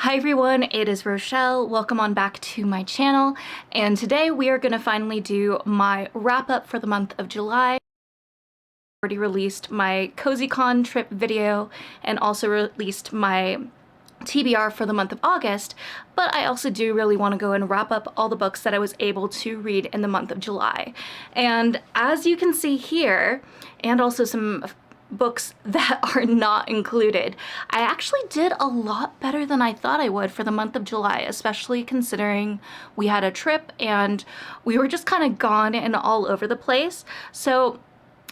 Hi everyone, it is Rochelle. Welcome on back to my channel, and today we are going to finally do my wrap up for the month of July. I already released my CozyCon trip video and also released my TBR for the month of August, but I also do really want to go and wrap up all the books that I was able to read in the month of July. And as you can see here, and also some books that are not included, I actually did a lot better than I thought I would for the month of July, especially considering we had a trip and we were just kind of gone and all over the place. So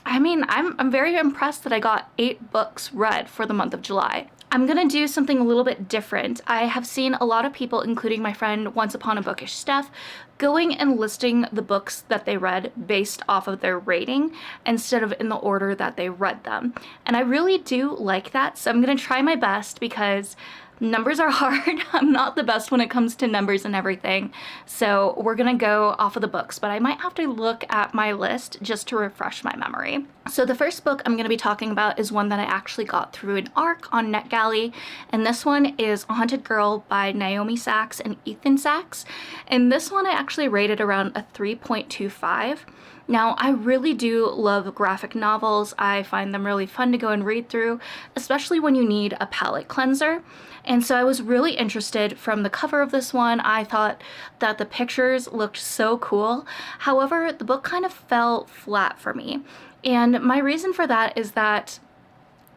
I mean, I'm very impressed that I got 8 books read for the month of July. I'm gonna do something a little bit different. I have seen a lot of people, including my friend Once Upon a Bookish Steph, going and listing the books that they read based off of their rating instead of in the order that they read them. And I really do like that, so I'm gonna try my best because numbers are hard. I'm not the best when it comes to numbers and everything. So we're gonna go off of the books, but I might have to look at my list just to refresh my memory. So the first book I'm gonna be talking about is one that I actually got through an ARC on NetGalley, and this one is A Haunted Girl by Naomi Sachs and Ethan Sachs. And this one I actually rated around a 3.25. Now, I really do love graphic novels. I find them really fun to go and read through, especially when you need a palate cleanser. And so I was really interested from the cover of this one. I thought that the pictures looked so cool. However, the book kind of fell flat for me. And my reason for that is that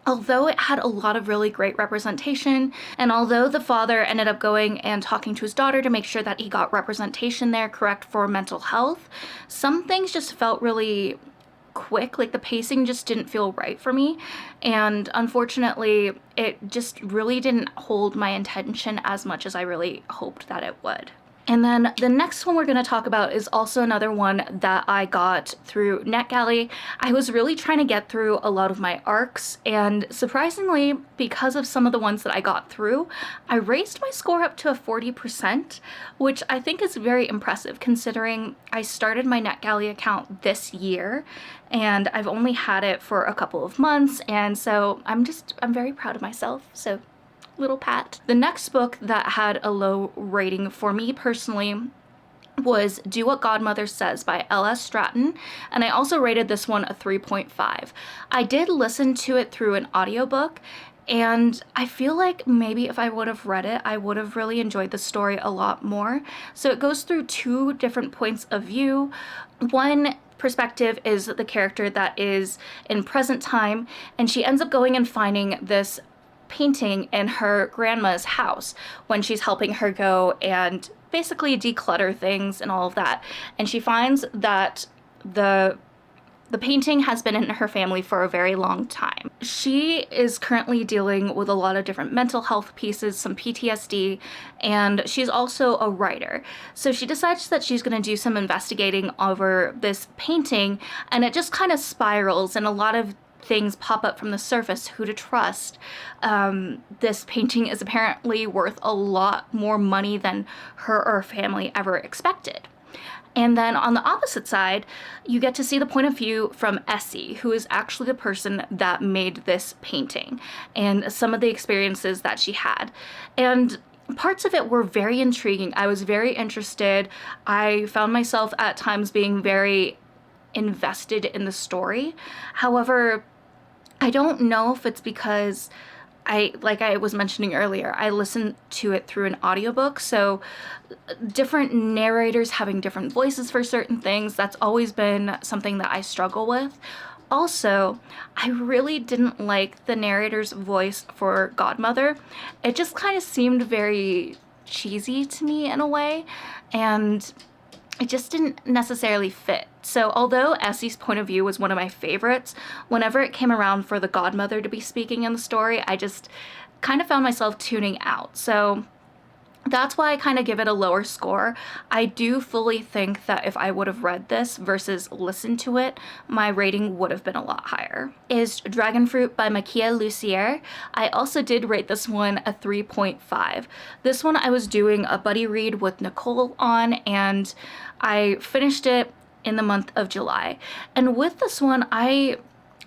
although it had a lot of really great representation, and although the father ended up going and talking to his daughter to make sure that he got representation there correct for mental health, some things just felt really quick. Like the pacing just didn't feel right for me, and unfortunately it just really didn't hold my attention as much as I really hoped that it would. And then the next one we're going to talk about is also another one that I got through NetGalley. I was really trying to get through a lot of my ARCs, and surprisingly, because of some of the ones that I got through, I raised my score up to a 40%, which I think is very impressive considering I started my NetGalley account this year and I've only had it for a couple of months, and so I'm very proud of myself. So little pat. The next book that had a low rating for me personally was Do What Godmother Says by L.S. Stratton, and I also rated this one a 3.5. I did listen to it through an audiobook, and I feel like maybe if I would have read it, I would have really enjoyed the story a lot more. So it goes through 2 different points of view. One perspective is the character that is in present time, and she ends up going and finding this painting in her grandma's house when she's helping her go and basically declutter things and all of that. And she finds that the painting has been in her family for a very long time. She is currently dealing with a lot of different mental health pieces, some PTSD, and she's also a writer. So she decides that she's going to do some investigating over this painting, and it just kind of spirals, and a lot of things pop up from the surface. Who to trust? This painting is apparently worth a lot more money than her or her family ever expected. And then on the opposite side, you get to see the point of view from Essie, who is actually the person that made this painting, and some of the experiences that she had. And parts of it were very intriguing. I was very interested. I found myself at times being very invested in the story. However, I don't know if it's because like I was mentioning earlier, I listened to it through an audiobook, so different narrators having different voices for certain things, that's always been something that I struggle with. Also, I really didn't like the narrator's voice for Godmother. It just kind of seemed very cheesy to me in a way, and it just didn't necessarily fit. So although Essie's point of view was one of my favorites, whenever it came around for the godmother to be speaking in the story, I just kind of found myself tuning out. So that's why I kind of give it a lower score. I do fully think that if I would have read this versus listened to it, my rating would have been a lot higher. Is Dragonfruit by Makia Lucier. I also did rate this one a 3.5. This one I was doing a buddy read with Nicole on, and I finished it in the month of July. And with this one, I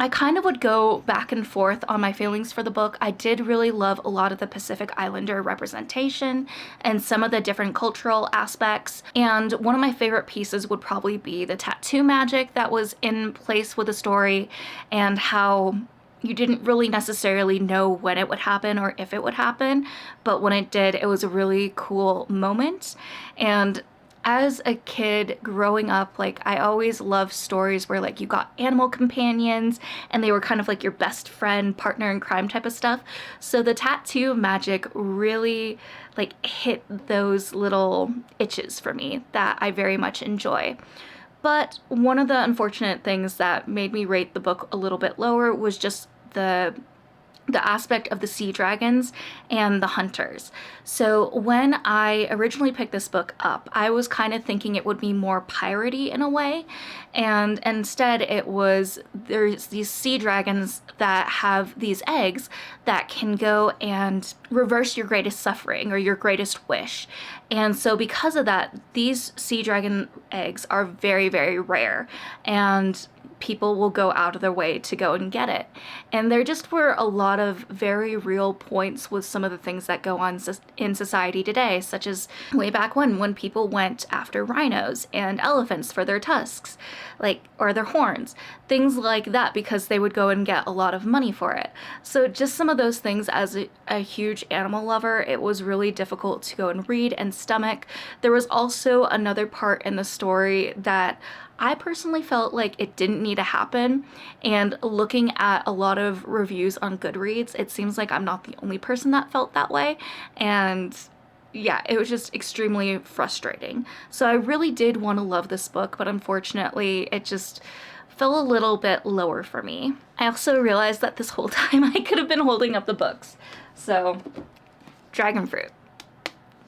I kind of would go back and forth on my feelings for the book. I did really love a lot of the Pacific Islander representation and some of the different cultural aspects. And one of my favorite pieces would probably be the tattoo magic that was in place with the story, and how you didn't really necessarily know when it would happen or if it would happen, but when it did, it was a really cool moment. And as a kid growing up, like, I always loved stories where like you got animal companions and they were kind of like your best friend, partner in crime type of stuff. So the tattoo magic really like hit those little itches for me that I very much enjoy. But one of the unfortunate things that made me rate the book a little bit lower was just the aspect of the sea dragons and the hunters. So when I originally picked this book up, I was kind of thinking it would be more piratey in a way, and instead there's these sea dragons that have these eggs that can go and reverse your greatest suffering or your greatest wish. And so because of that, these sea dragon eggs are very, very rare, and people will go out of their way to go and get it. And there just were a lot of very real points with some of the things that go on in society today, such as way back when people went after rhinos and elephants for their tusks, like, or their horns, things like that, because they would go and get a lot of money for it. So just some of those things, as a huge animal lover, it was really difficult to go and read and stomach. There was also another part in the story that I personally felt like it didn't need to happen, and looking at a lot of reviews on Goodreads, it seems like I'm not the only person that felt that way, and yeah, it was just extremely frustrating. So I really did want to love this book, but unfortunately it just fell a little bit lower for me. I also realized that this whole time I could have been holding up the books. So, dragon fruit.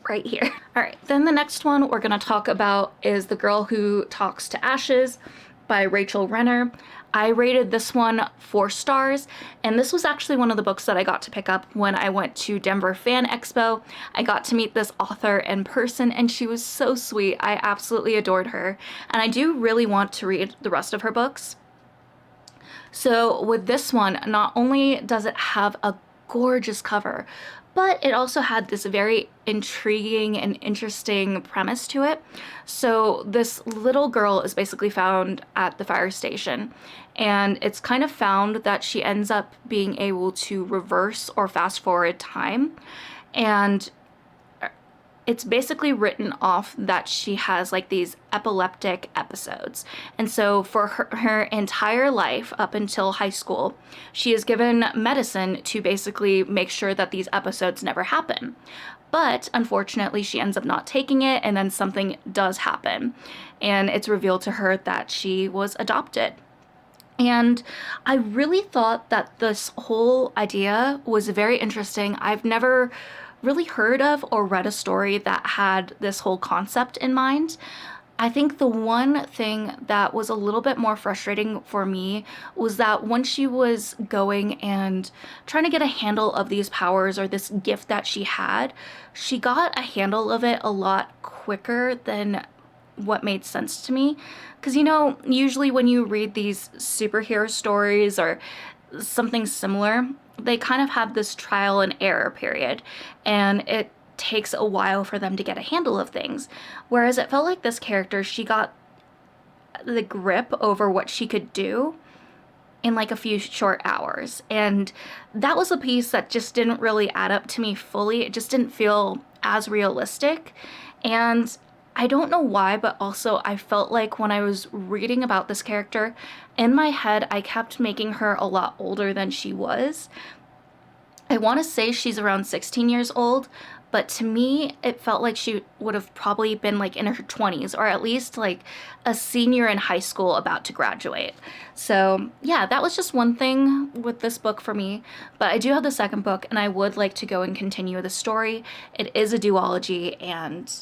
Right here. All right, then the next one we're gonna talk about is The Girl Who Talks to Ashes by Rachel Renner. I rated this one 4 stars, and this was actually one of the books that I got to pick up when I went to Denver Fan Expo. I got to meet this author in person, and she was so sweet. I absolutely adored her, and I do really want to read the rest of her books. So with this one, not only does it have a gorgeous cover, but it also had this very intriguing and interesting premise to it. So this little girl is basically found at the fire station, and it's kind of found that she ends up being able to reverse or fast forward time, and it's basically written off that she has like these epileptic episodes. And so for her entire life up until high school, she is given medicine to basically make sure that these episodes never happen. But unfortunately, she ends up not taking it, and then something does happen. And it's revealed to her that she was adopted. And I really thought that this whole idea was very interesting. I've never really heard of or read a story that had this whole concept in mind. I think the one thing that was a little bit more frustrating for me was that when she was going and trying to get a handle of these powers or this gift that she had, she got a handle of it a lot quicker than what made sense to me. Because, you know, usually when you read these superhero stories or something similar, they kind of have this trial and error period, and it takes a while for them to get a handle of things. Whereas it felt like this character, she got the grip over what she could do in like a few short hours. And that was a piece that just didn't really add up to me fully. It just didn't feel as realistic. And I don't know why, but also I felt like when I was reading about this character, in my head, I kept making her a lot older than she was. I want to say she's around 16 years old, but to me, it felt like she would have probably been like in her 20s, or at least like a senior in high school about to graduate. So yeah, that was just one thing with this book for me, but I do have the second book, and I would like to go and continue the story. It is a duology, and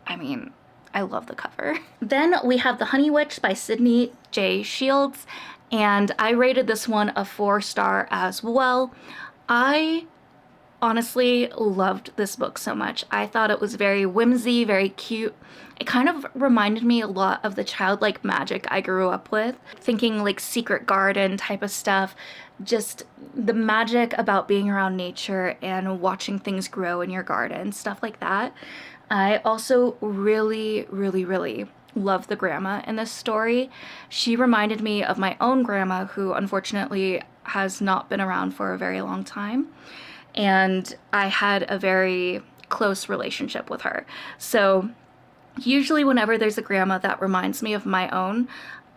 I mean, I love the cover. Then we have The Honey Witch by Sydney J. Shields, and I rated this one a 4 star as well. I honestly loved this book so much. I thought it was very whimsy, very cute. It kind of reminded me a lot of the childlike magic I grew up with, thinking like secret garden type of stuff, just the magic about being around nature and watching things grow in your garden, stuff like that. I also really, really, really love the grandma in this story. She reminded me of my own grandma, who unfortunately has not been around for a very long time. And I had a very close relationship with her. So usually whenever there's a grandma that reminds me of my own,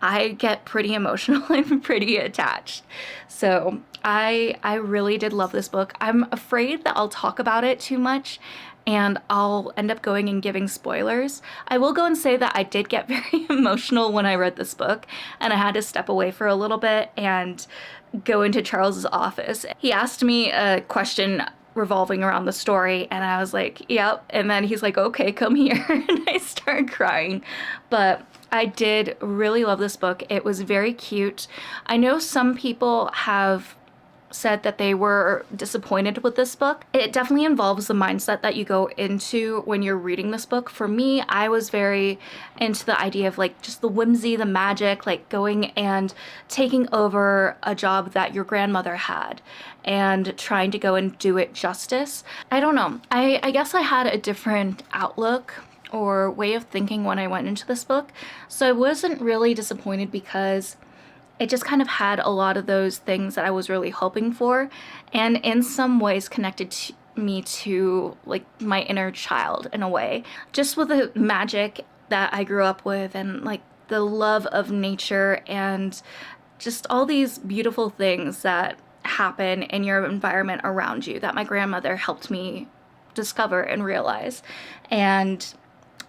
I get pretty emotional and pretty attached. So I really did love this book. I'm afraid that I'll talk about it too much and I'll end up going and giving spoilers. I will go and say that I did get very emotional when I read this book, and I had to step away for a little bit and go into Charles's office. He asked me a question revolving around the story, and I was like, yep. And then he's like, okay, come here. And I started crying. But I did really love this book. It was very cute. I know some people have said that they were disappointed with this book. It definitely involves the mindset that you go into when you're reading this book. For me, I was very into the idea of like just the whimsy, the magic, like going and taking over a job that your grandmother had and trying to go and do it justice. I don't know. I guess I had a different outlook or way of thinking when I went into this book. So I wasn't really disappointed because it just kind of had a lot of those things that I was really hoping for, and in some ways connected me to like my inner child in a way. Just with the magic that I grew up with and like the love of nature and just all these beautiful things that happen in your environment around you that my grandmother helped me discover and realize. And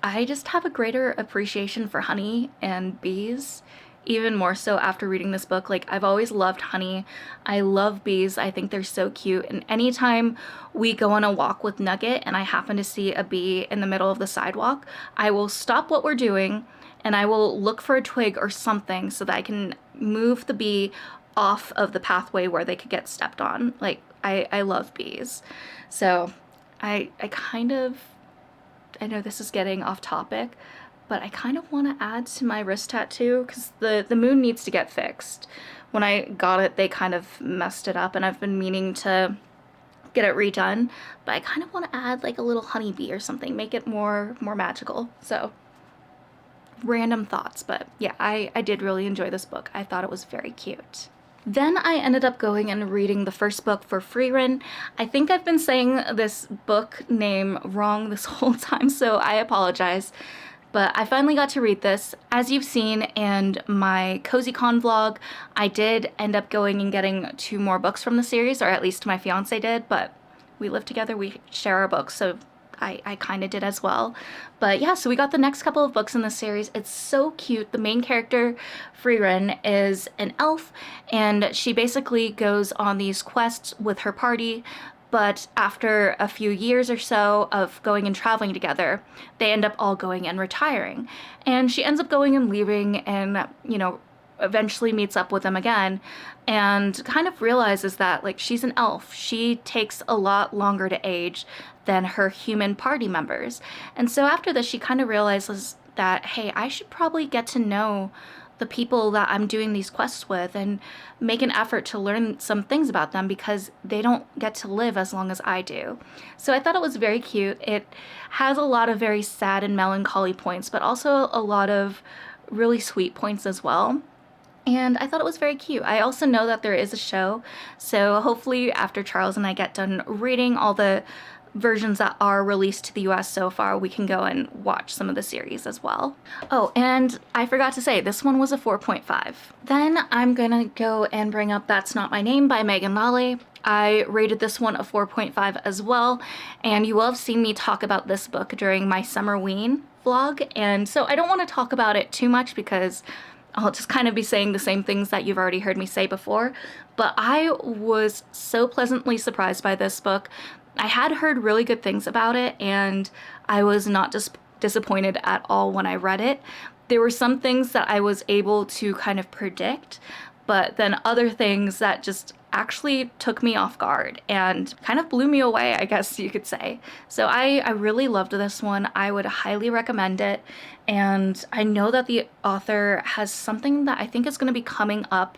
I just have a greater appreciation for honey and bees, even more so after reading this book. Like, I've always loved honey. I love bees. I think they're so cute. And anytime we go on a walk with Nugget and I happen to see a bee in the middle of the sidewalk, I will stop what we're doing and I will look for a twig or something so that I can move the bee off of the pathway where they could get stepped on. Like, I love bees. So I know this is getting off topic, but I kind of want to add to my wrist tattoo because the moon needs to get fixed. When I got it, they kind of messed it up, and I've been meaning to get it redone, but I kind of want to add like a little honeybee or something, make it more magical. So random thoughts, but yeah, I did really enjoy this book. I thought it was very cute. Then I ended up going and reading the first book for Freerin. I think I've been saying this book name wrong this whole time, so I apologize. But I finally got to read this. As you've seen in my CozyCon vlog, I did end up going and getting 2 more books from the series, or at least my fiance did, but we live together, we share our books, so I kind of did as well. But yeah, so we got the next couple of books in the series. It's so cute. The main character, Freerin, is an elf, and she basically goes on these quests with her party. But after a few years or so of going and traveling together, they end up all going and retiring. And she ends up going and leaving and, you know, eventually meets up with them again and kind of realizes that, like, she's an elf. She takes a lot longer to age than her human party members. And so after this, she kind of realizes that, hey, I should probably get to know the people that I'm doing these quests with and make an effort to learn some things about them because they don't get to live as long as I do. So I thought it was very cute. It has a lot of very sad and melancholy points, but also a lot of really sweet points as well. And I thought it was very cute. I also know that there is a show, so hopefully after Charles and I get done reading all the versions that are released to the US so far, we can go and watch some of the series as well. Oh, and I forgot to say, this one was a 4.5. Then I'm gonna go and bring up That's Not My Name by Megan Lally. I rated this one a 4.5 as well, and you will have seen me talk about this book during my Summerween vlog, and so I don't want to talk about it too much because I'll just kind of be saying the same things that you've already heard me say before, but I was so pleasantly surprised by this book. I had heard really good things about it, and I was not disappointed at all when I read it. There were some things that I was able to kind of predict, but then other things that just actually took me off guard and kind of blew me away, I guess you could say. So I really loved this one. I would highly recommend it. And I know that the author has something that I think is going to be coming up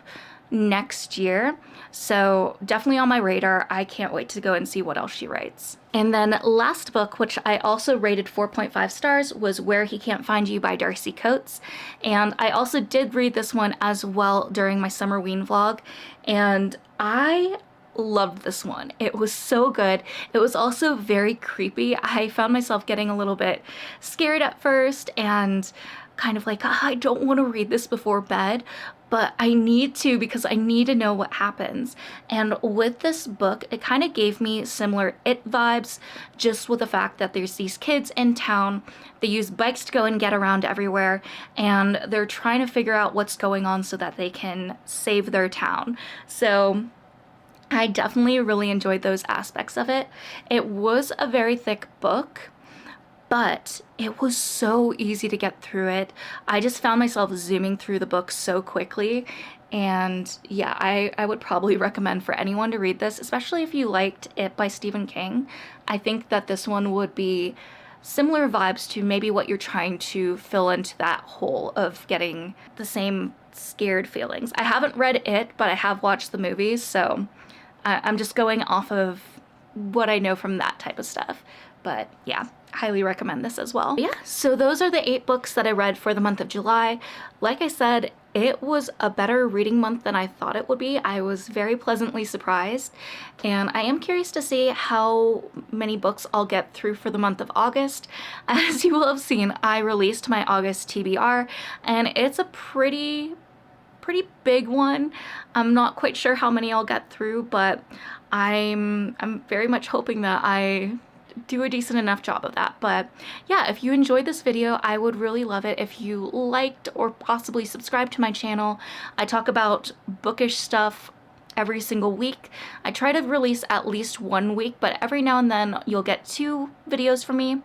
next year. So definitely on my radar. I can't wait to go and see what else she writes. And then last book, which I also rated 4.5 stars, was Where He Can't Find You by Darcy Coates. And I also did read this one as well during my summer ween vlog. And I loved this one. It was so good. It was also very creepy. I found myself getting a little bit scared at first and kind of like, I don't want to read this before bed, but I need to because I need to know what happens. And with this book, it kind of gave me similar It vibes, just with the fact that there's these kids in town. They use bikes to go and get around everywhere, and they're trying to figure out what's going on so that they can save their town. So I definitely really enjoyed those aspects of it. It was a very thick book, but it was so easy to get through it. I just found myself zooming through the book so quickly. And yeah, I would probably recommend for anyone to read this, especially if you liked It by Stephen King. I think that this one would be similar vibes to maybe what you're trying to fill into that hole of getting the same scared feelings. I haven't read it, but I have watched the movies, so I'm just going off of what I know from that type of stuff. But yeah, highly recommend this as well. But yeah, so those are the 8 books that I read for the month of July. Like I said, it was a better reading month than I thought it would be. I was very pleasantly surprised, and I am curious to see how many books I'll get through for the month of August. As you will have seen, I released my August TBR, and it's a pretty big one. I'm not quite sure how many I'll get through, but I'm very much hoping that I do a decent enough job of that. But yeah, if you enjoyed this video, I would really love it if you liked or possibly subscribed to my channel. I talk about bookish stuff every single week. I try to release at least one week, but every now and then you'll get 2 videos from me.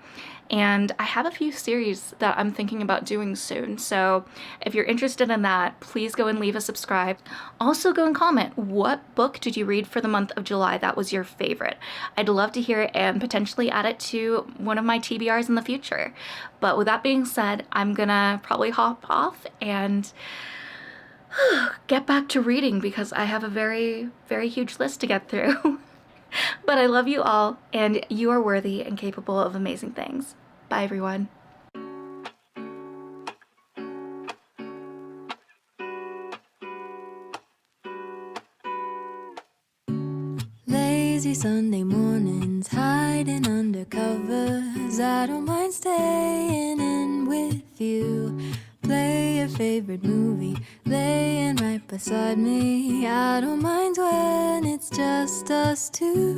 And I have a few series that I'm thinking about doing soon, so if you're interested in that, please go and leave a subscribe. Also go and comment, what book did you read for the month of July that was your favorite? I'd love to hear it and potentially add it to one of my TBRs in the future. But with that being said, I'm gonna probably hop off and get back to reading because I have a very, very huge list to get through. But I love you all, and you are worthy and capable of amazing things. Bye, everyone. Lazy Sunday mornings, hiding under covers. I don't mind staying in with you. Play your favorite movie, laying right beside me. I don't mind when it's just us two.